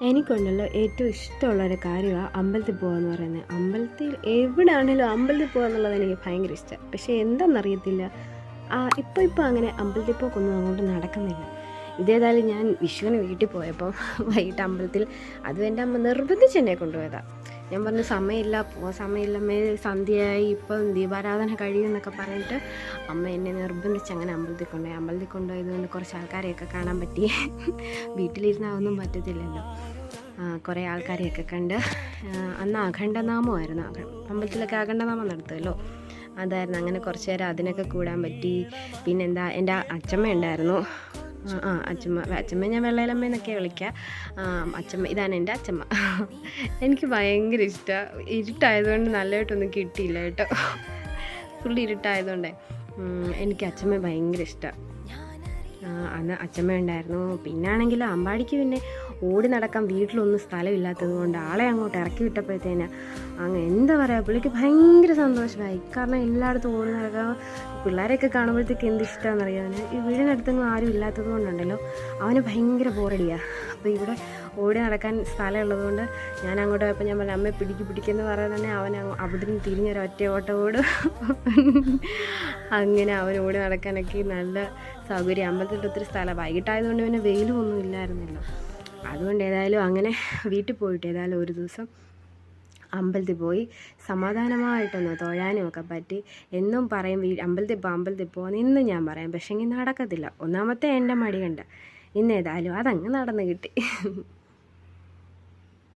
എനിക്കുണ്ടല്ലോ ഏറ്റവും ഇഷ്ടമുള്ളൊരു കാര്യമാണ് അമ്പലത്തിൽ പോകുക എന്ന് പറയുന്നത്. അമ്പലത്തിൽ എവിടെ ആണെങ്കിലും അമ്പലത്തിൽ പോകുക എന്നുള്ളത് എനിക്ക് ഭയങ്കര ഇഷ്ടമാണ്. പക്ഷേ എന്താണെന്നറിയത്തില്ല, ഇപ്പോൾ അങ്ങനെ അമ്പലത്തിൽ പോക്കൊന്നും അങ്ങോട്ട് നടക്കുന്നില്ല. ഇതേതായാലും ഞാൻ വിഷുവിന് വീട്ടിൽ പോയപ്പോൾ വൈകിട്ട് അമ്പലത്തിൽ, അതും എൻ്റെ അമ്മ നിർബന്ധിച്ച് എന്നെ കൊണ്ടുപോയതാണ്. ഞാൻ പറഞ്ഞു സമയമില്ല, പോകാൻ സമയമില്ലമ്മേ, സന്ധ്യയായി, ഇപ്പം ദീപാരാധന കഴിയുമെന്നൊക്കെ പറഞ്ഞിട്ട് അമ്മ എന്നെ നിർബന്ധിച്ച് അങ്ങനെ അമ്പലത്തിൽ കൊണ്ടുപോയി. അമ്പലത്തിൽ കൊണ്ടുപോയതുകൊണ്ട് കുറച്ച് ആൾക്കാരെയൊക്കെ കാണാൻ പറ്റി. വീട്ടിലിരുന്ന് അതൊന്നും പറ്റത്തില്ലല്ലോ. കുറേ ആൾക്കാരെയൊക്കെ കണ്ട്. അന്ന് അഖണ്ഡനാമമായിരുന്നു, അമ്പലത്തിലൊക്കെ അഖണ്ഡനാമം നടത്തുമല്ലോ, അതായിരുന്നു. അങ്ങനെ കുറച്ച് നേരം അതിനൊക്കെ കൂടാൻ പറ്റി. പിന്നെന്താ, എൻ്റെ അച്ചമ്മ ഉണ്ടായിരുന്നു. അച്ചമ്മ ഞാൻ വെള്ളയിലമ്മയെന്നൊക്കെ വിളിക്കുക. അച്ചമ്മ, ഇതാണ് എൻ്റെ അച്ചമ്മ. എനിക്ക് ഭയങ്കര ഇഷ്ടമാണ്. ഇരുട്ടായതുകൊണ്ട് നല്ലതായിട്ടൊന്നും കിട്ടിയില്ല കേട്ടോ, ഫുൾ ഇരുട്ടായതുകൊണ്ടേ. എനിക്ക് അച്ചമ്മ ഭയങ്കര ഇഷ്ടമാണ്. അന്ന് അച്ചമ്മ ഉണ്ടായിരുന്നു. പിന്നാണെങ്കിൽ അമ്പാടിക്ക് പിന്നെ ഓടി നടക്കാൻ വീട്ടിലൊന്നും സ്ഥലമില്ലാത്തത് കൊണ്ട് ആളെ അങ്ങോട്ട് ഇറക്കി വിട്ടപ്പോഴത്തേന് എന്താ പറയുക, പുള്ളിക്ക് ഭയങ്കര സന്തോഷമായി. കാരണം എല്ലായിടത്തും ഓടി നടക്കാൻ പിള്ളേരെയൊക്കെ കാണുമ്പോഴത്തേക്ക് എന്ത് ഇഷ്ടമാണെന്നറിയാൻ. ഈ വീടിനടുത്തൊന്നും ആരും ഇല്ലാത്തത് കൊണ്ടുണ്ടല്ലോ അവന് ഭയങ്കര ബോറടിയാണ്. അപ്പോൾ ഇവിടെ ഓടി നടക്കാൻ സ്ഥലമുള്ളത് കൊണ്ട് ഞാൻ അങ്ങോട്ട് പോയപ്പോൾ ഞാൻ പറഞ്ഞു, അമ്മയെ പിടിക്കുമെന്ന് പറയാൻ തന്നെ അവൻ അവിടെ നിന്ന് തിരിഞ്ഞൊരൊറ്റ ഓട്ടം ഓടും. അങ്ങനെ അവൻ ഓടി നടക്കാനൊക്കെ നല്ല സൗകര്യം. അമ്പലത്തിൻ്റെ ഒത്തിരി സ്ഥലം, വൈകിട്ടായതുകൊണ്ട് പിന്നെ വെയിലും ഒന്നും ഇല്ലായിരുന്നല്ലോ. അതുകൊണ്ട് ഏതായാലും അങ്ങനെ വീട്ടിൽ പോയിട്ട് ഏതായാലും ഒരു ദിവസം അമ്പലത്തിൽ പോയി സമാധാനമായിട്ടൊന്ന് തൊഴാനും ഒക്കെ പറ്റി. എന്നും പറയും അമ്പലത്തിൽ പോകുമെന്ന്, ഇന്നും ഞാൻ പറയാം, പക്ഷേ എങ്കിൽ നടക്കത്തില്ല. ഒന്നാമത്തെ എൻ്റെ മടി കണ്ട്. ഇന്ന് ഏതായാലും അതങ്ങ് നടന്ന് കിട്ടി.